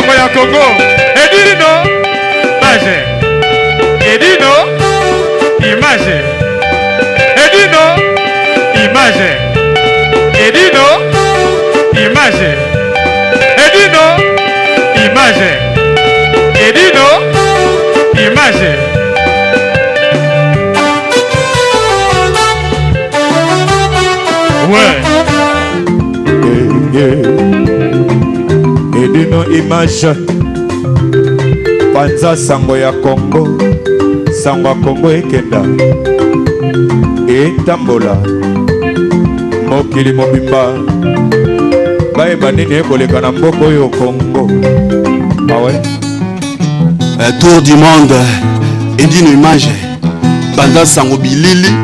sango ya Congo. Edino, image. Edino, image. Edino, image. Edino, image. Edino, image. Edino, image. Ouais. Edino image. Panza sango ya Congo. Sango ya Congo ekenda. Etambola. Mokili mobimba. Bae banini ekoleka na mboko yo Congo. Ah ouais. Tour du monde. Edino image. Panza sango bilili.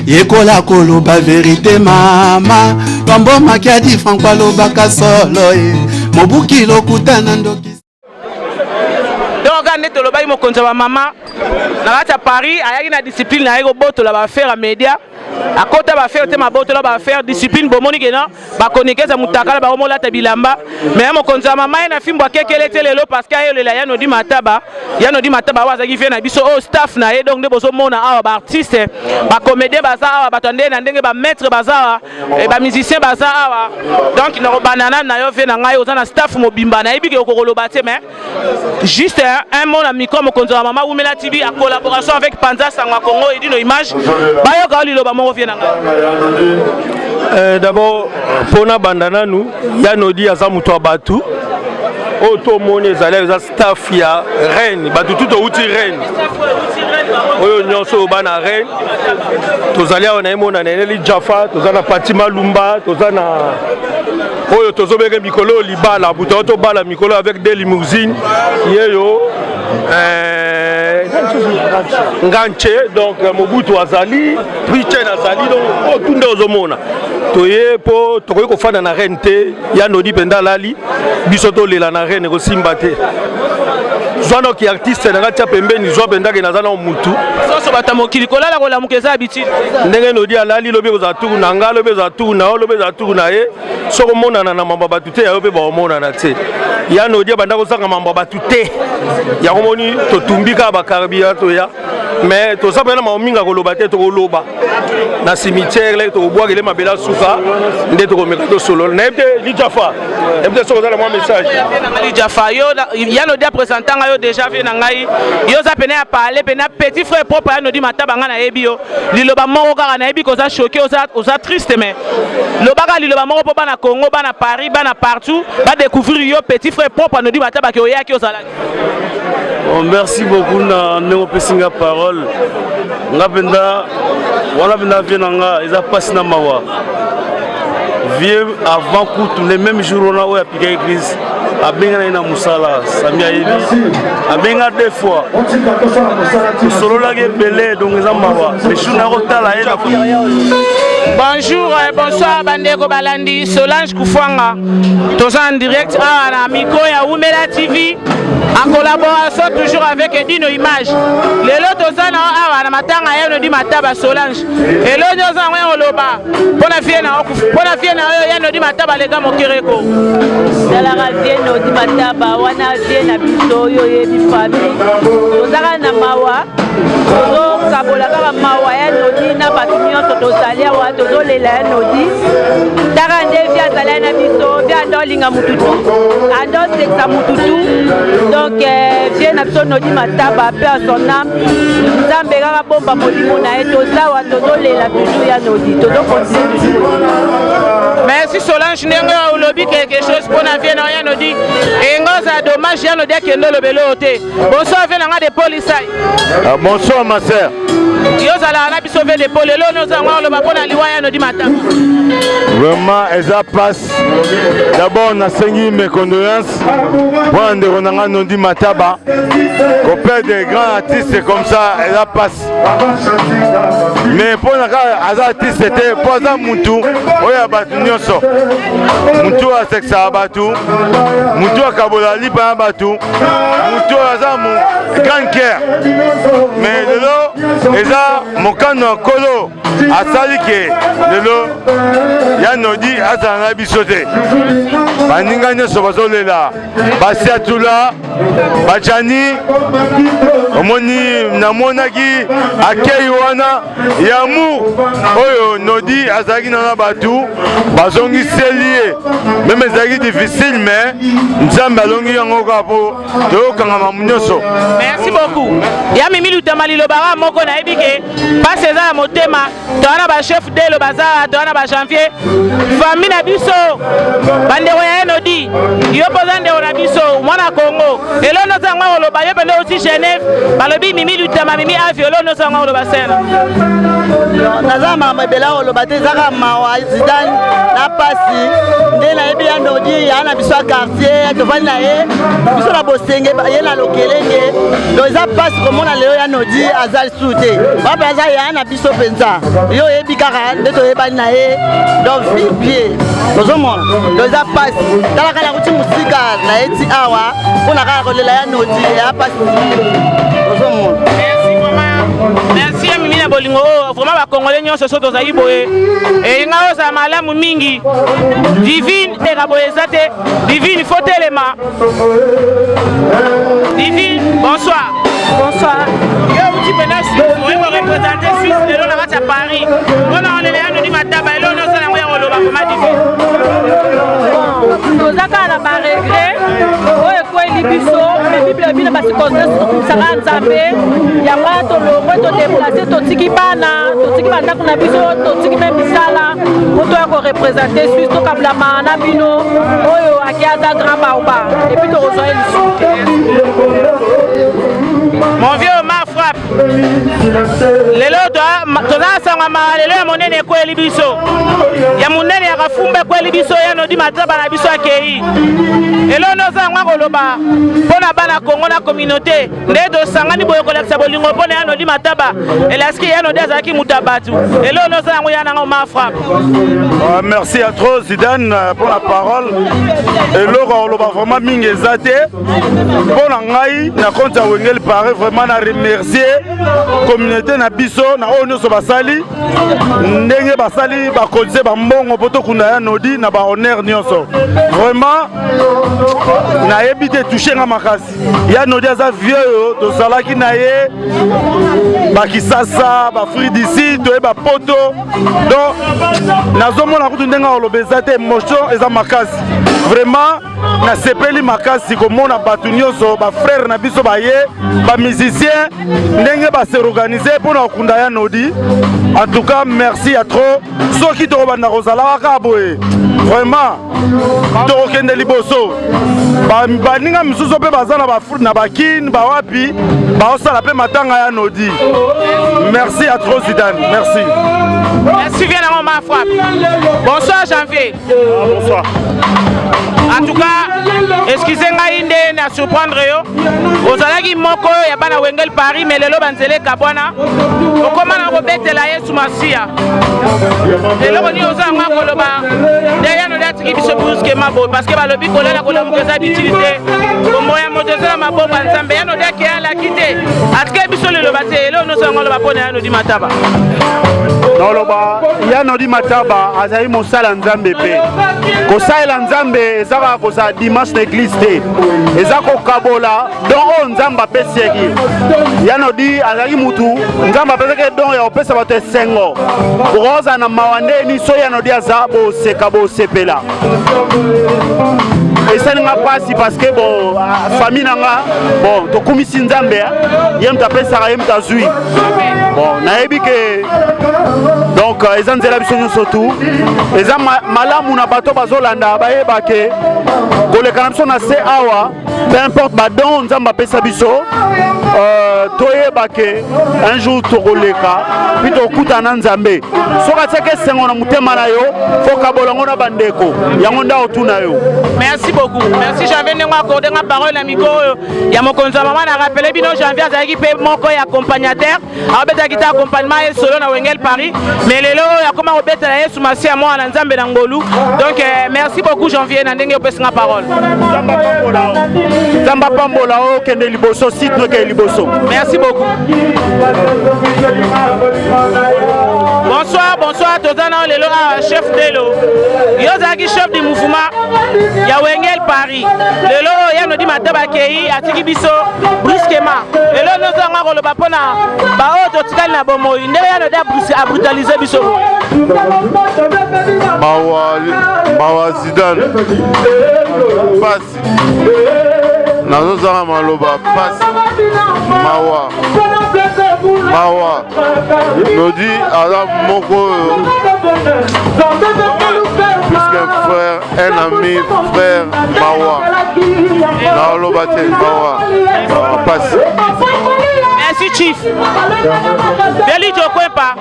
Yekola koloba vérité mama Tombo makiadi Franco loba solo Mobuki lokutana ndoki Donc ande toloba yi mokonza wa mama na kati Paris ayaki na discipline na yeko boto la ba faire média akota ba faire te maboto la ba faire discipline bomoni kena ba konikeza mutakala ba omola ta bilamba mais mokonza mama ina fimbo kekele te lelo parce que ayelo la yano di mataba wazaki fe na biso au staff na ye donc de boso mona awa ba artiste ba comédien baza awa batande na ndenge ba maître baza et ba musicien baza awa donc na banana na yo fe na ngai oza na staff mobimba na yebiki okoloba te mais juste un mot na micro mokonza mama Umela TV en collaboration avec Panza Sangwa Congo et Edino image bayoka liloba moko fe na ngai. D'abord pona bandana nous yanodi aza muto abatu auto moni ezali za staff ya reine batu tout outi reine oyo nyonso bana reine tozali ona emona na Eli Jaffa tozana Fatima Lumba tozana oyo tozobeke mikolo libala buto to bala mikolo avec des limousines yeyo Nganche donc Mobutu azali Prichen azali donc tout nde ozomona toye po tokoki kofanda na reine te yanodi penda lali biso tolela na reine kosimba te zwana ki artiste na kati ya pembeni zwa penda ke nazana mutu soso batamokili kolala kola mukeza habitude ndenge nodi alali lobe ko za tour na ngalo lobe za tour na lobe za tour na ye soko monana na mamba batu te yo pe ba monana te yanodi banda ko sanga mamba batu te ya komoni to tumbika ba carburant ya mais to sapena ma minga koloba te to koloba na cimetière là to boire les mabela suka nde to komeka to solo na ebte li Jaffa ebte soko za moi message li Jaffa yo yanodi présentant yo déjà fait na ngai yo za pena ya parler pena petit frère propre yanodi mataba nga na yebi yo liloba moko kaka na yebi ko za choqué oza triste mais lobaka liloba moko po bana Congo bana Paris bana partout ba découvrir yo petit frère propre yanodi mataba ke oyaki ozala. Merci beaucoup na ndeko pesinga parole ngapenda wana bina venanga eza passe na mawa vieux avant coup les mêmes jours on a oya pika église abenga na musala samia yebi abenga deux fois solo la gebele donc eza mawa mais chou na rotala ena. Bonjour et bonsoir bandeko balandi Solange Kufwanga tous en direct à la micro ya Umela TV en collaboration toujours avec Edino Image. Les lots à la matanga ya di mataba Solange et l'autre nous oloba pour la fienne ya di mataba les gars mokereko la radio di mataba wana na biso yo yebi famille ozaka na mawa ozo kabola kaka mawa ya nodi na batu nyonso tozalia wa tozolela ya nodi taka nde via zalia na biso via ndolinga mututu ando seksa mututu donc vie na biso nodi mataba pe à son âme nzambe kaka bomba molimo na ye tozawa tozolela toujours ya nodi tozokontinue toujours. Merci Solange ndenge olobi quelque chose pour na vie na ya nodi engoza dommage ya nodi akendo lobelo te bonsoir vie na nga de polisai. Bonsoir ma sœur. Yozala na biso ve de polelo noza ngwa loba pona liwaya no di mataba. Vraiment eza passe. D'abord on a sengi mes condoléances pour ndeko nanga no di mataba. Qu'on perd des grands artistes comme ça eza passe. Mais pour naka aza artiste c'était pour ça mutu oya batu nyonso. Mutu a sexa batu. Mutu a kabola lipa batu. Mutu aza mu grand cœur. Mais lelo eza mokano kolo asali ke lelo ya nodi azala na biso te baninga nyonso bazolela basiatula bajani omoni namonaki akei wana yamu oyo nodi azalaki nana batu bazongiseli ye meme ezalaki difficile mais nzambe alongi yango kaka po toyokanga nyonso. Merci beaucoup. Ya Mimi Lutama lilobaka moko nayebi ke pasi eza na motema towana ba chef de lo bazala towana ba janvier famille na biso bandeko ya Enodi yo poza ndeko na biso mwana Congo elo noza ngwa koloba yo pende aussi Genève balobi Mimi Lutama Mimi Avio elo noza ngwa koloba sena naza mamebela koloba te ezaka mawa Zidane na pasi nde nayebi ya Nodi ya na biso ya quartier tovandi na ye biso na bosenge ye na lokelenge donc eza pasi komona leo ya Nodi aza su te bape aza ya na biso mpenza yo oyebi kaka nde toyebani na ye donc vie ozomona donc eza pasi tala kala kuti musika na ye ti awa mpona kaka kolela ya Nodi ya pasi ozomona. Merci ya Mimi na bolingo vraiment ba Congolais nyonso so tozali boye nga oza malamu mingi divine ekaboye eza te divine fotelema divine bonsoir. Bonsoir. Yo uti pena Suisse mo représenter Suisse lelo na kati ya Paris mpona olele ya Nodi Mataba elo nosala ngo ya koloba koma divine tozaka na baregret oyo ekweli biso me bible bino basikonse tokumisaka nzambe yango ya tolongwe todeplace totiki bana totiki bandako na biso totiki me misala po toya korepresente Suisse tokablama na bino oyo aki aza grand baoba epuis tokozwa ye lisusu te. Mon vieux ma frappe. Lelo toza sangama lelo ya monene ekweli biso. Ya monene ya kafumba ekweli biso ya Nodi Mataba na biso akei. Elo noza ngwa koloba pona bana Congo na communauté. Nde tosangani boyo kolekisa bolingo pona ya Nodi Mataba. Elaski ya Nodi azaki mutabatu. Elo noza ngwa ya nango ma frappe. Merci à trop Zidane pour la parole. Elo koloba vraiment mingi ezate. Pona ngai na konta wengel pare vraiment na remercier communauté na biso na oyo nyonso basali ndenge basali bakonse bambongo poto kunda ya Nodi na ba honneur nyonso vraiment nayebi te touche nga makasi ya Nodi aza vieux tozalaki na ye bakisasa bafruit d'ici toye bapoto donc nazomona kutu ndenge oloba eza te émotion eza makasi vraiment nasepeli makasi komona bato nyonso bafrère na biso baye bamusicien ndenge baseorganize mpona kokunda ya Nodi. En tout cas merci à trop soki tokobanda kozala kaka boye vraiment tokokende liboso baninga misusu mpe baza na bafruit na bakine bawapi baosala mpe matanga ya Nodi. Merci à trop Zidane, merci. Merci bien à ma frappe. Bonsoir Janvier. Bonsoir. En tout cas, excusez-moi inde na surprendre yo. Ozalaki moko ya bana wengel Paris mais lelo banzele kabwana. Okoma na kobetela Yesu Masia. Lelo ni ozanga koloba. Deya no dati biso buske mabo parce que balobi kolela kola mukeza d'utilité. Komoya motezela mabo banzambe ya no daki ala kite. Atike biso lelo bate lelo no sango loba pona ya Nodi Mataba. noloba ya Nodi Mataba azali mosala nzambe pe kosalela nzambe ezaka kosa dimanche na église te eza kokabola don oyo nzambe apesiaki ya Nodi azali mutu nzambe apesaki don ya kopesa bato esengo okoza na mawa ndeni so ya Nodi aza boseka bosepela esalinga pasi parce que bon famille nanga bon tokumisi nzambe ye mutu apesaka ye mutu azwi bon nayebi ke donc eza nzela biso nyonso tu eza malamu na bato bazolanda bayeba ke koleka na biso na se awa peu importe badon nzambe apesa biso toyeba ke un jour tokoleka puis tokutana na nzambe soki atiaki esengo na motema na yo fokabola yango na bandeko yango nde otuna yo. Merci beaucoup. Merci Janvier ndenge accordé nga parole na miko ya mokonzi mama na rappelé bino Janvier azalaki pe moko ya accompagnateur abetaki ta accompagnement et solo na Wengel Paris mais lelo ya koma obetela Yesu Masia mo na nzambe na ngolu donc merci beaucoup Janvier na ndenge opesa nga parole. Nzamba pambola o kende liboso site no ke liboso. Merci beaucoup. Bonsoir, bonsoir, Tozana Lelo, chef Delo. Yozaki chef du mouvement, Yawengel Paris. Lelo, Yanodi Mataba Kei, Atiki Biso, brusquement. Lelo, nous avons le Bapona, Bao, Totikal Nabomo, Yanodi a brutalisé Biso. Mawa Zidane, Passi. Nazozanga maloba Passi, Mawa Nodi Adam Moko plus qu'un frère, un ami, frère Mawa Naoloba Mawa Passi. Merci Chief. Beli Jokwepa.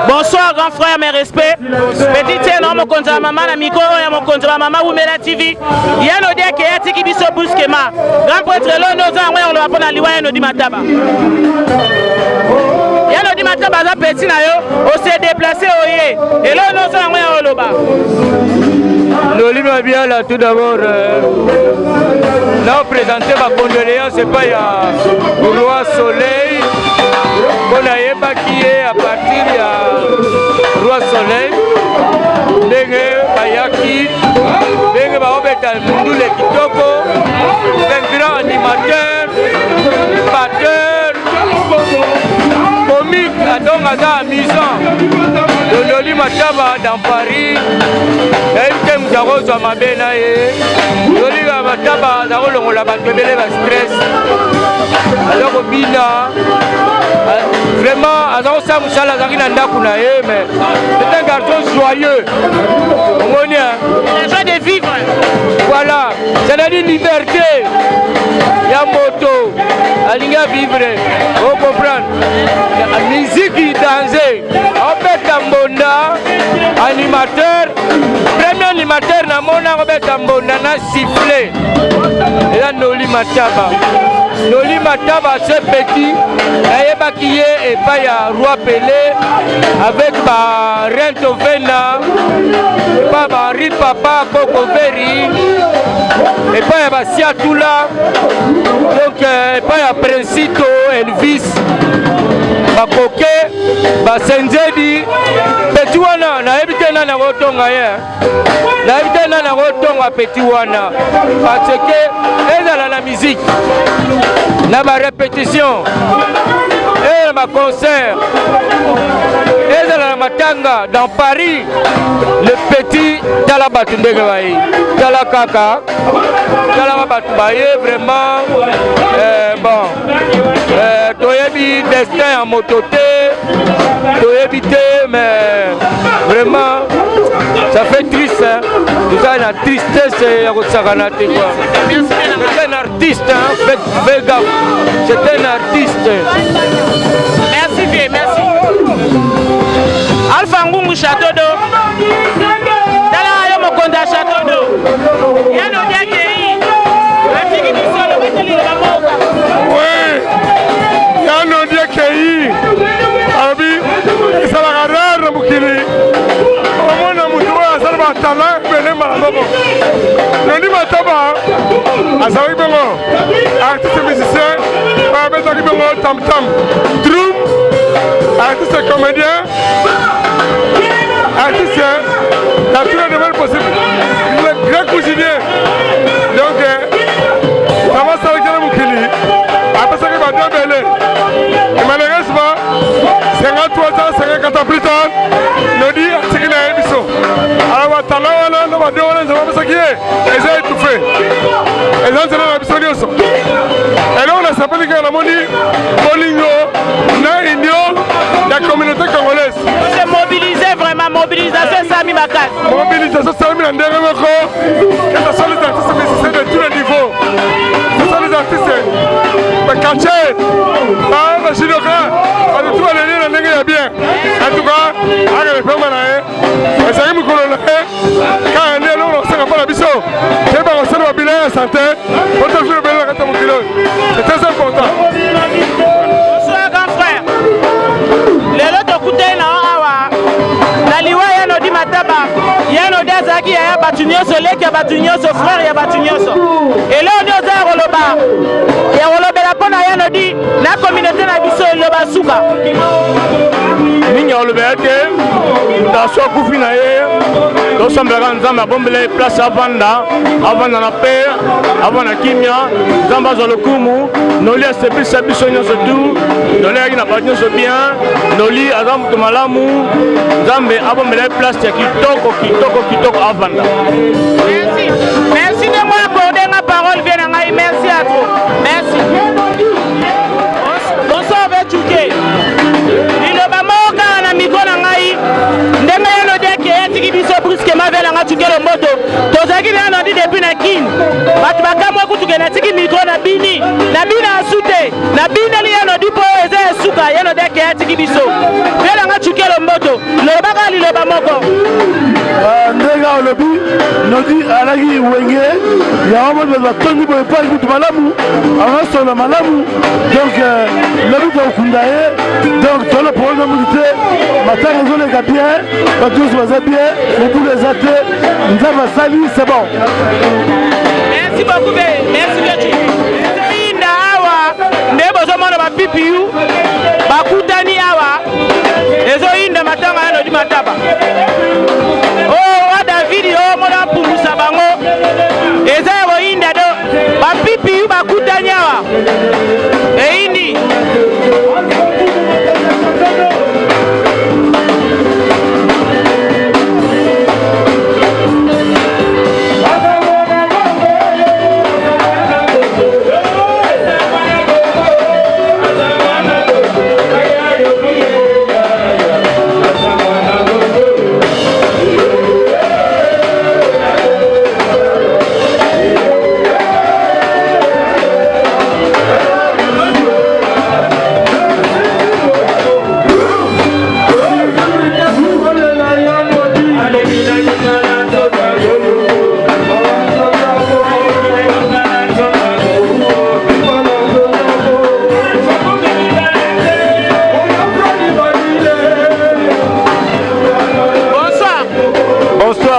Bonsoir grand frère, mes respects. Petit tien non mon konza maman na miko ya mon konza maman Wumela TV. Yano dia ke atiki biso buskema. Grand prêtre lo no za ngwe on le apona liwa yano di mataba. Yano di mataba za petit na yo, on s'est déplacé oye. Et là no za ngwe on loba. Nolima bien là tout d'abord. Là présenter ma condoléance c'est pas ya Roi Soleil. On a évacué à partir de Roi Soleil. Ndenge Bayaki, Ndenge Baobeta Mundule Kitoko, un grand animateur, batteur, comique, donc amusant. De Noli Mataba dans Paris, et il Mouzaros à Mabenae, Noli Mataba, dans la Batebele stress. Alors au Bina, vraiment, Azao Sam Salah Zarina Ndakunae, mais c'est un garçon joyeux. On est joie de vivre. Voilà, c'est la liberté. Il y a moto, Alinga vivre. On comprend. La musique qui dansait. On fait Tambonda, animateur. Premier animateur, Namona, on fait Tambonda, na sifflé. Et là, Noli Mataba. Noli Mataba, c'est petit. Naïebakiye et pas ya Roi Pelé. Avec ma Rento Vena. Pas ma Rit Papa, Coco Veri. Et pas ya Basia Toula. Donc, pas ya Princito, Elvis. Bakoke, Basenzedi. Petit wana, na ebite na rotonga ye. Na ebite na rotonga petit wana. Parce que, elle a la musique. Na ma répétition. Et ma concert. Et la matanga dans Paris. Le petit Talabatundegawai. Talakaka. Talabatoubaye vraiment. Bon. Toyebi destin en mototé. Toyebi mais vraiment. Ça fait triste. Hein. Déjà la tristesse et la c'est un artiste. Hein. Faites gaffe. C'est un artiste. Merci bien, merci. Alpha Ngungu Château d'eau. Dala yo mokonda Château d'eau. Yano diakei. Rafiki bisolo bateli la moka. Oui. Yano diakei. Abi sala garara mukili. Omona mutuwa salba tala bene malabo. Noni mataba. Asawi bengo. Artiste musicien. Ba bezaki bengo tam tam. Drum. Artiste comédien, artiste, la plus de possible, le grand cuisinier. Donc, ça va s'arrêter à Moukili. Après ça, il va débeller. Et malheureusement, 53 ans, 54 ans plus tard, nous dit à ce qu'il a émission. Alors, Talawana, nous va dire, ça va pas ce qui est. Et ça a étouffé. Et ça, c'est la mission. Et là, on a s'appelé que la monnaie, Bolingo, la communauté congolaise. C'est mobilisé vraiment, mobilisation Sami Makat. Mobilisation Sami Makat. Ce sont les artistes musiciens de tous les niveaux. Ce sont les artistes Kaché, Machinoka, on tout aller dans le bien. En tout cas, avec les femmes, et ça y est, nous connaissons quand on est là, on ne sait pas la mission. C'est pas on sait le bilan de santé, on doit jouer le bilan de santé. C'est très important. Bonsoir, grand frère. Les autres écoutez, la liwa yano di mataba, yano des azaki ya bato nyonso leki ya bato nyonso frère ya bato nyonso eloko nio oza ya kolobela mpo na ye nodi na communauté na biso eloba suka mingi olobela te mutaswa kufi na ye tosambelaka nzambe abombela ye place avanda na paix avanda kimia nzambe azwa lokumu noli asepelisa biso nyonso tu noli ayaki na bato nyonso bien noli aza moto malamu nzambe abombela ye place ya kitoko avanda. Merci de moi accorder ma parole bien ngai merci à toi merci bonsoir Betchouké liloba moka na miko na ngai ndenge yano deke etiki biso brusquement vers nga tuke le moto tozaki na nodi depuis na kin bato bakamwa kutuke na tiki miko na bini asute na bini li yano dipo eza esuka yano deke etiki biso vers nga tuke le moto loba ka liloba moko ndenge olobi nodi alaki wenge yango moto batondi boye epai kutu malamu amasolo malamu donc lobi tokunda ye donc tolo problème mutu te matanga ezoleka bien bato nyonso baza bien mobulu eza te nzambe asali c'est bon. Merci beaucoup merci Betty inda awa nde bozomona bapipiu bakutani awa ezoyinda matanga yano di mataba David mona pumusa bango eza yoinda do bapipi bakutanyawa eini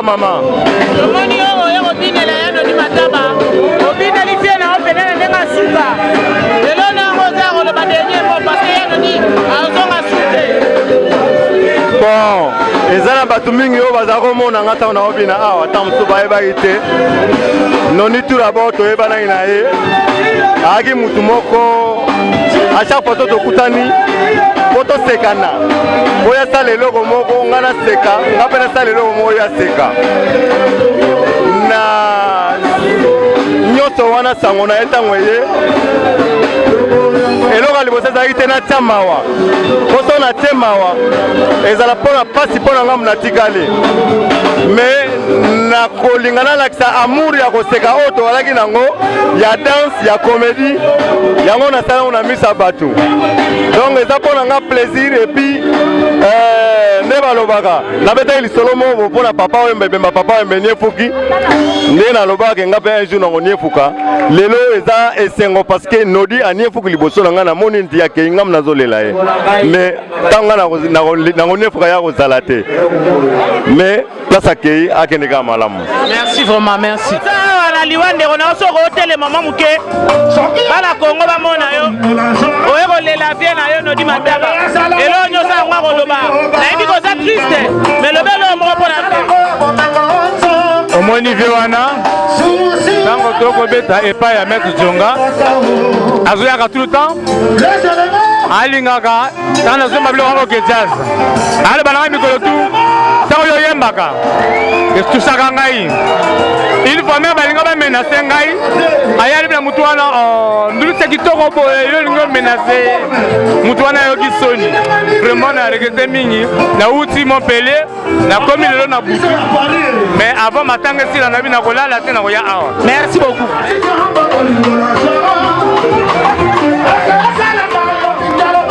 Maman. Omoni oyo obinela yano di mataba. Obineli fie na openela ndenga suka. Lelo na ngoza koloba dernier mot parce que yano di azonga sute. Bon, ezala bato mingi oyo baza komona nga ntango na obina awa ata mosusu bayebaki te noni tout d'abord toyebanaki na ye ayaki mutu moko a chaque fois tokutani po tosekana oyo asala eloko moko nga naseka nga mpe nasala eloko moko oyo aseka na nyonso wana sango na ye ntango eye eloko ya liboso ezalaki te natya mawa poso natie mawa ezala mpona mpasi mpo na ngambu natikali me nakolinga nalakisa amour ya koseka oyo tozalaki nango ya danse ya komedi yango nasalango na misa bato donc eza mpo na nga plaisir epuis nde balobaka nabetaki lisolo moko mpo na papa oyo mbebemba papa oyo mbe niefuki nde nalobaka nga mpe un jour nango niefuka lelo eza esengo parce que nodi aniefuki liboso na nga namoni nti akei ngamu nazolela ye mais ntango nga nango niefuka ya kozala te mais place akei akende kaka malamu. Merci vraiment merci. Na liwande ona soko hôtel mama muke bana Kongo bamona yo oye kolela vie na yo nodi mataba elo nyosa ngwa koloba nayebi koza triste mais lobelo moko mpona omoni vie wana ntango tokobeta epai ya maître Djonga azoyaka tout le temps alingaka ntango nazomba biloko moko jazz alobanaka mikolo tu ntango oyo oyembaka etusaka ngai une fois même balinga bamenase ngai ayali na mutu wana ndulisa kitoko boye ilo lingo menase mutu wana ayoki soni vraiment na regrete mingi nauti Montpellier nakomi lelo na butu mais avant matanga esila na bino nakolala te nakoya awa. Merci beaucoup.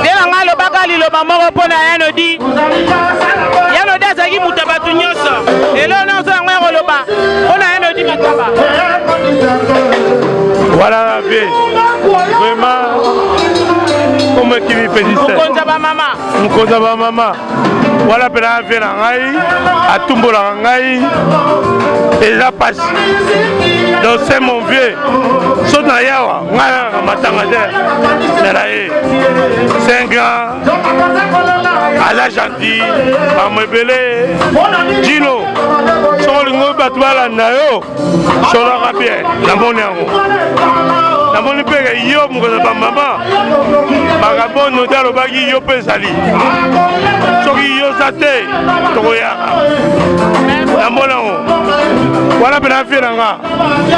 Ndelanga lobaka liloba moko mpona yanodi yanodi azalaki mutu bato nyonso elo nyonso yango ya koloba mpona yanodi mataba. Voilà la vie. Vraiment Comment qui petit mokonza ba mama. Mokonza ba mama. Voilà pena affaire na ngai, atumbola ngai. Et là passe. Donc c'est mon vieux. Saut na yawa, ngana matanga de. Nalaye. 5 ans. À la gentille, à me belé. Dino. Sur le mot batouala nayo. Sur la rabier, la monnaie. La monnaie père yo mokonza ba mama. Magabon no dalo bagi yo pesali. Soki yo sate toya. La monnaie. Voilà bien fait là.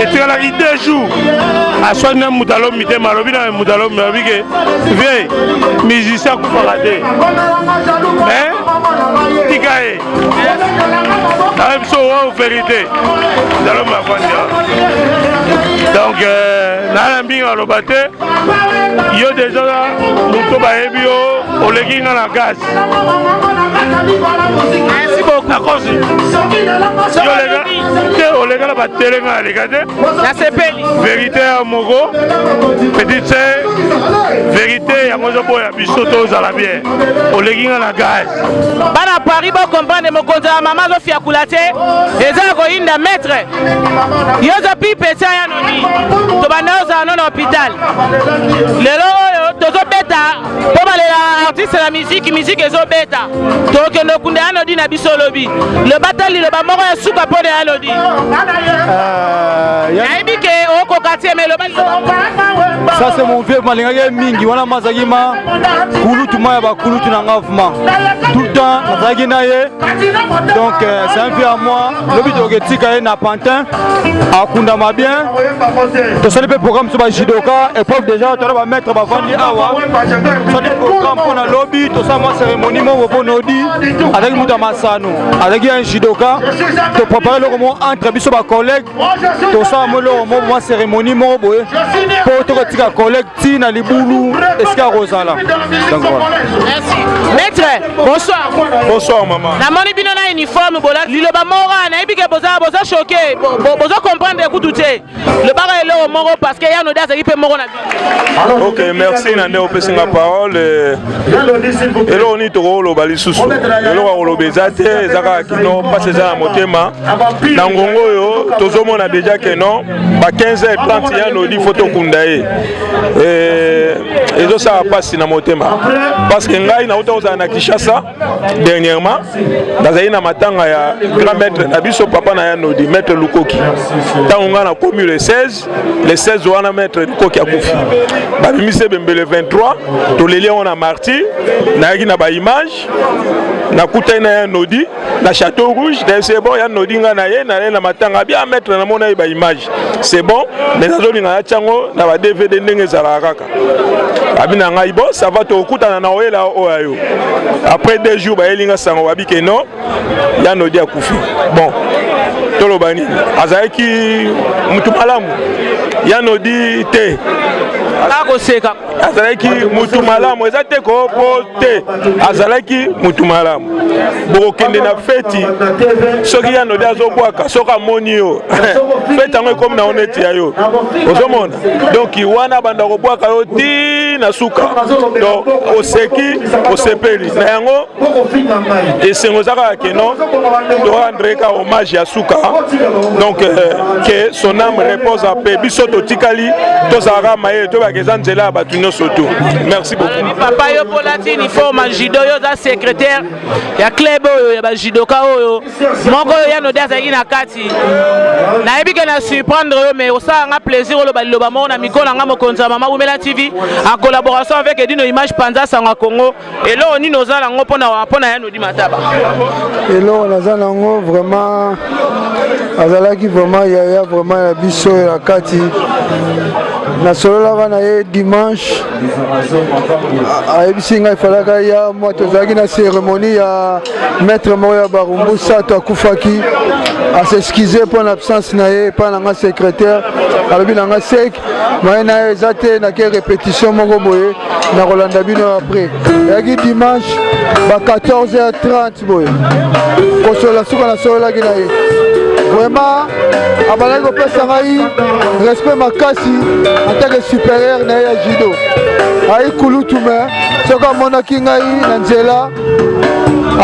Et tu as la idée 2 jours. À soi même moutalo mité malobina moutalo mabike. Viens musicien coup paradé. Mais tikae. La même chose en vérité. Dalo mafandia. Donc na mbinga lobate yo déjà muto ba ebio olekinga na gaz. Merci beaucoup. Les gars va téléma les gars. La sepeli. Vérité à Mogo. Petite sœur. Vérité à Mozobo et à Bisoto à la bière. Au legging à la gaz. Bana Paris bon comprendre mokonza maman zo fia kulate. Eza ko inda maître. Yoza pipe ça ya noni. To banaza non hôpital. Lelo tozo beta. Pour les artistes la musique ezo beta. To ke no kunda anodi na bisolobi. Le batali le ba moko ya suka pone anodi. Ça c'est mon vieux malingage mingi wana mazagima kulutu maya ba kulutu na ngavuma tout le temps mazagi naye donc c'est un vieux à moi le but de tika na pantin akunda ma bien to ça le programme sur ba judoka et puis déjà tu vas mettre ba vandi awa ça le programme pour la lobby to ça moi cérémonie mo bonodi avec muta masano avec un judoka to préparer le moment entre biso ba collègue to ça mo le moment cérémonie mo boye pour to tika collègue tina libulu eska rosala donc voilà. Merci maître. Bonsoir. Bonsoir maman. Na moni bino na uniforme bola liloba mora na ebike boza choqué boza comprendre écoutez le bara est là au moro parce que ya no dasa ipe moro na bi. OK, merci nande opesinga parole et là on est au lo bali susu et là on lo bezate ezaka kino passe ça na motema na ngongo yo tozomona déjà que non ba 15h30 ya no di photo kundae et zo ça passe na motema parce que ngai na uta na Kinshasa dernièrement dans une matanga ya grand maître na biso papa na ya no di maître Lukoki tangonga na commu le 16 wana maître Lukoki a kufi ba bimise bembele 23 to leli on a martyr na yaki na ba image na kuta na ya nodi na château rouge c'est bon ya nodi nga na ye na matanga bien maître na mona ba image c'est bon mais nazo linga ya chango na ba DVD ndenge zala kaka abina ngai bon ça va to kuta na oela oyo après 2 jours ba elinga sango babike non ya nodi a kufi bon tolobani azaki mutu malamu ya nodi te akoseka azalaki mutu malamu eza te ko te azalaki mutu malamu bokokende na feti soki ya nodi azobwaka soki amoni yo feti yango ekomi na oneti ya yo ozomona donc wana banda kobwaka yo ti na suka donc oseki osepeli na yango esengo ezaka ya keno torendre ka hommage ya suka donc que son âme repose en paix biso totikali tozalaka mayele tobaka eza nzela ya bato nyonso to. Merci beaucoup. Papa yo polati uniforme judo yo za secrétaire ya club oyo ya ba judoka oyo moko ya no dia azaki na kati na ebike na surprendre yo mais osala nga plaisir olo baloba mo na mikolo nga mokonza mama Wumela TV en collaboration avec Edino Image Panza Sanga Congo et là on inoza lango pona ya no di mataba et là on a lango vraiment azalaki vraiment ya vraiment ya biso ya kati na solo na ye dimanche ayebisi ngai falaka ya moi tozalaki na cérémonie ya maître moko ya barumbu sato akufaki asexcuse mpo na absence na ye epai na nga secrétaire alobi na nga sek moye na ye eza te nake répétition moko boye na kolanda bino après eyaki dimanche ba 14h30 boye kosola suka na sololaki na ye vraiment abalaki kopesa ngai respect makasi en tant que supérieur na ye ya judo ayi kulutu me soki amonaki ngai na nzela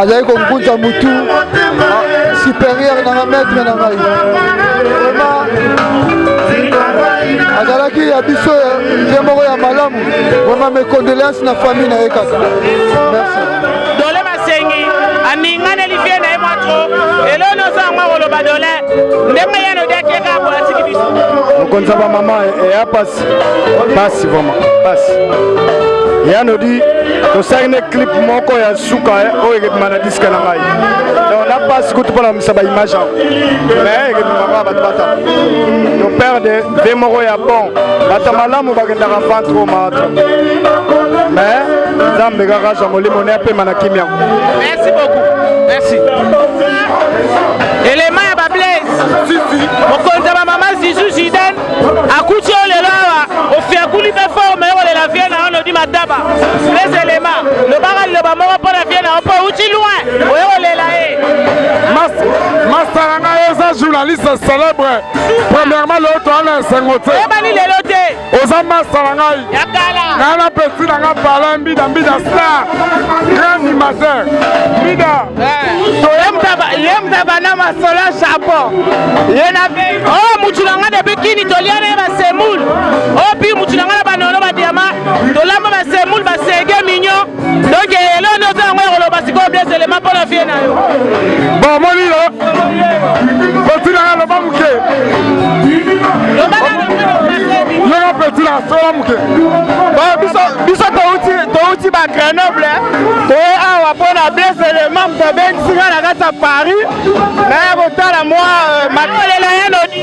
azali kongunza mutu supérieur nanga maître na ngai vraiment azalaki ya biso ye moko ya malamu vraiment mes condoléances na famille na ye kaka merci Dole Masengi aninganeli vie na ye mwatro elo nozangwa koloba Dole ndenge yeno dekeka kolatiki biso mokonzi ba mama eya pasi vraiment pasi yanodi tosali ne clip moko ya suka oyo ekebima na diske na ngai donc na pasi kutu mpona komisa baimage yango mais ekebimaka bato bata toperde ve moko ya bon bato malamu bakendaka ventro matre mais nzambe kaka zwa molimo ne apema na kimi yango. Merci beaucoup, merci. Elema ya bablaise mokonzi ba mama Zizu Zidane akuti olelo awa ofiakuli mpe forme okolela vie na ono di mataba les éléments lobaka liloba moko mpo na vie na o mpo uti loin oyokolela ye Master nanga eza journaliste célèbre premièrement lelo toana esengo te oyebani lelo te oza master na ngai ngai na peti na nga parla mbida star grand animateur mbida yemta bana masola chapeau yena pe oh mutu na nga depuis kini toliana ye basemule oh puis mutu na nga na banono badiama tolamba basemule basege mignon donc elo nozo yango ekoloba sikoyo bles élément mpo na vie na yo bon monilo peti na nga loba moke yonga peti na sola moke biso touti ba Grenoble toye awa mpo na bles élément moto abengisinga na kati ya Paris naya kotala mwa matolela ye lodi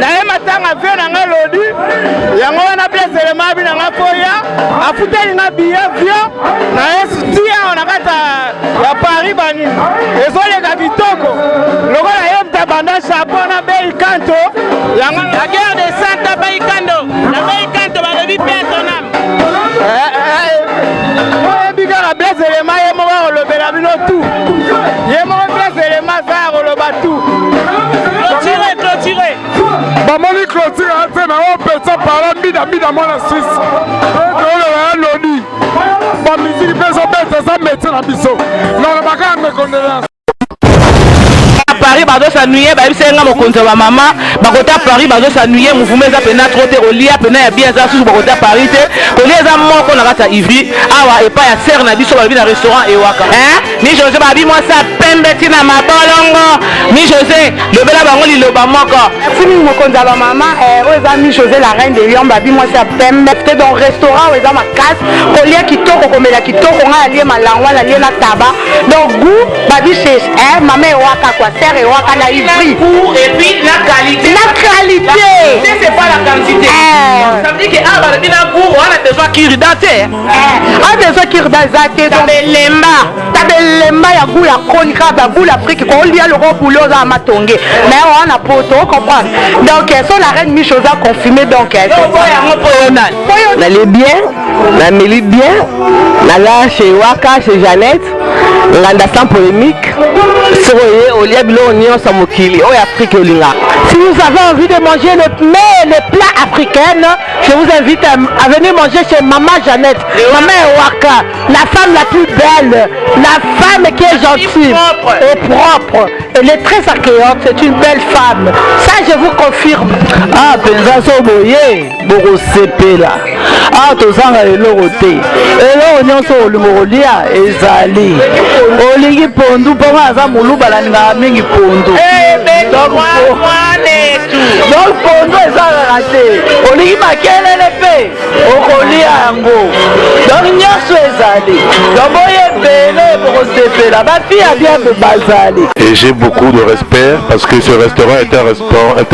naye matanga vie na nga lodi yango wana bles élément abi na nga foya afuteli nga billet vio naye tia awa na kati ya Paris banini ezoleka kitoko lokola ye mta banda chapeau na bei kanto yango la guerre de santa bei kanto na bei kanto balobi pe tonam oyebikaka bles élément ye moko akolobela bino tu ye moko bles élément aza akoloba tu clôturé bamoni clôture ate na oyo pesa parla mbida mwana suisse toloba ya loni bamusiki mpe ezobeta eza métier na biso nalobaka ya mécondoléance Paris bazo sanuye babisenga mokonzi ba mama bakota Paris bazo sanuye mouvement eza pena trop te olia pena ya bien za susu bakota Paris te kolia eza moko na kata Ivry awa epa ya serre na biso babi na restaurant ewaka ni José babi moi sa pembe tina mabolongo ni José lobela bango liloba moko fini mokonzi ba mama eza ni José la reine de Lyon babi moi sa pembe te dans restaurant eza makasi kolia kitoko komela kitoko nga alie malangwa na lie na taba donc goût babi chez mama ewaka quoi serre ewaka na Ivry et puis la qualité c'est pas la quantité ça veut dire que ah balobi na goût on a besoin kirida te on a besoin kirida za te tabelemba ya goût ya kronika ba goût l'Afrique ko lia le robulo za matonge mais on a poto comprendre donc so la reine Michosa confirmé donc nali bien na meli bien nala chez Waka chez Jeannette nganda sans polémique soye olia bilo nyonso mokili oyo Afrique olinga. Si vous avez envie de manger les plats africains, je vous invite à venir manger chez Maman Jeannette, Maman Ewaka, la femme la plus belle, la femme qui est gentille et propre. Elle est très accueillante, c'est une belle femme. Ça, je vous confirme. Ah, penza so boye, boko sepela. Ah, tozanga eloko te. Eloko nyonso olimolia ezali. Olingi pondu ponga aza muluba la ninga mingi pondu. Donc pondu ezalaka te. Olingi makelele pe okolia yango. Donc nyonso ezali. Donc boye bele boko sepela. Bafi a bien de bazali. Et j'ai beaucoup de respect parce que ce restaurant est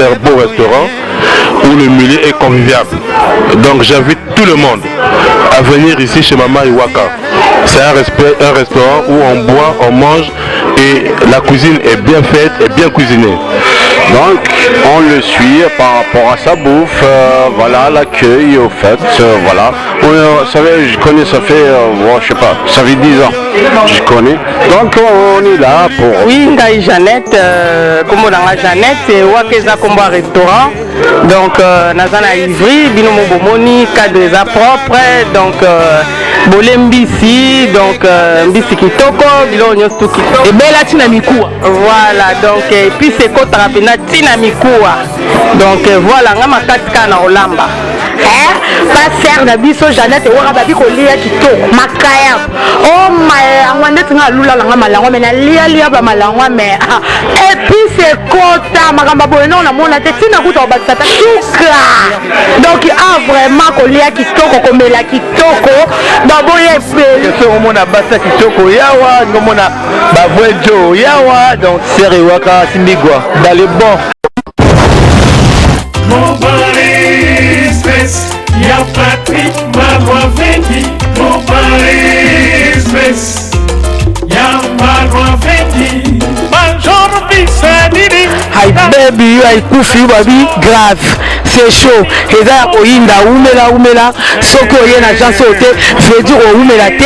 un beau restaurant où le milieu est convivial. Donc j'invite tout le monde à venir ici chez Maman Ewaka. C'est un restaurant où on boit, on mange et la cuisine est bien faite et bien cuisinée. Donc on le suit par rapport à sa bouffe, voilà, l'accueil au fait, voilà. Vous savez, je connais, ça fait, je sais pas, ça fait 10 ans, je connais. Donc on est là pour... Oui, Ngaï Jeannette, comme on a Jeannette, c'est Wakeza Combo restaurant. Donc Nazana Ivry, Binomo Bomoni, cadre propre, donc Bolembisi, donc Mbisi Kitoko, Bilonyo Kitoko. Et Bella Tinamikua. Voilà, donc et puis c'est Kotarapena Tinamikua. Donc voilà, on a Katika na Olamba. Pas faire na biso Jeannette et Warababi kolia kitoko makaya. Oh my, angwande tinga lula langa malangwa mais na lia ba malangwa mais et puis c'est Kota makamba bono na mona te tina kuta ba tata tuka. Donc vraiment kolia kitoko komela kitoko babo yepe. Ce mona basa kitoko yawa ngomona babwejo yawa donc seri waka simbigwa dans les bons. Mon Paris Express, y'a Patrick Marois Vendi. Mon Paris Express, y'a Marois Vendi. Major Bissadini. Hi baby, I kufi baby grave. C'est chaud. Et là, Oinda, Oumela, Soko Yen agence hôtel, veut dire Oumela T,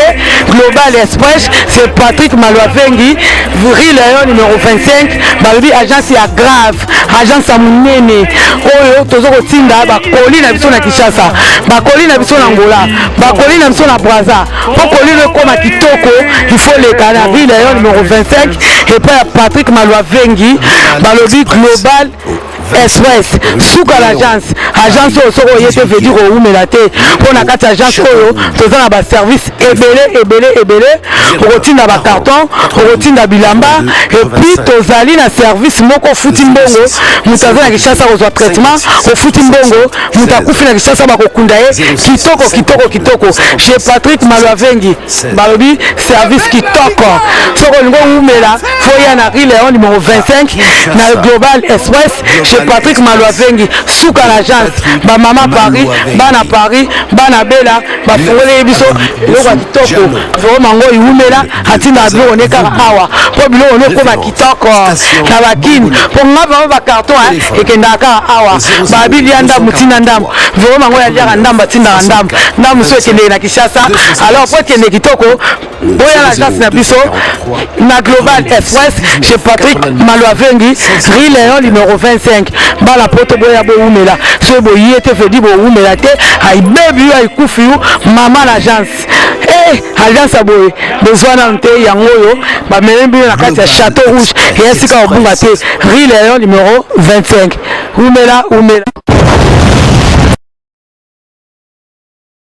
Global Express, c'est Patrick Malouavengi, Vril Léon numéro 25, Barbie agence à grave, agence à Mounene, Oyo, Tozo Tinda, Bakoli na biso na Kinshasa, Bakoli na biso na Angola, Bakoli na biso na Brazza, Bakoli le comme à Kitoko, il faut les canards, Vril Léon numéro 25, et puis Patrick Malouavengi, Barbie Global Express, Souka l'agence, agence au Soro Yete veut dire au Oumelate, pour la carte agence Oyo, tout ça na service ébélé, routine na carton, routine na bilamba, et puis tozali na service moko futimbongo, mutaza na Kinshasa au traitement, au futimbongo, mutakufi na Kinshasa bakokunda ye, kitoko, chez Patrick Malouavengi, Balobi, service kitoko, Soro Lingo Oumela, Foya na Léon numéro 25, na Global Express, chez Patrick Malouavengi, Souka l'agence, ba maman Paris, bana Bella, ba fongole biso, loko kitoko, vraiment ngo iumela, hatina bilo on est kaka awa, po bilo on est comme kitoko, na bakini, po ngaba ba carton et kendaka awa, ba bilianda mutina ndam, vraiment ngo ya dia ndam batinda ndam so kende na Kinshasa, alors po kende kitoko, boya l'agence na biso, na Global Express, chez Patrick Malouavengi, Rue Léon numéro 25. Bala poto boya bo umela so bo yete fedi bo umela te ay baby ay kufiu mama l'agence agence aboye besoin nante yango yo ba melembi na kati ya Château Rouge et esika obunga te Rue Léon numéro 25 umela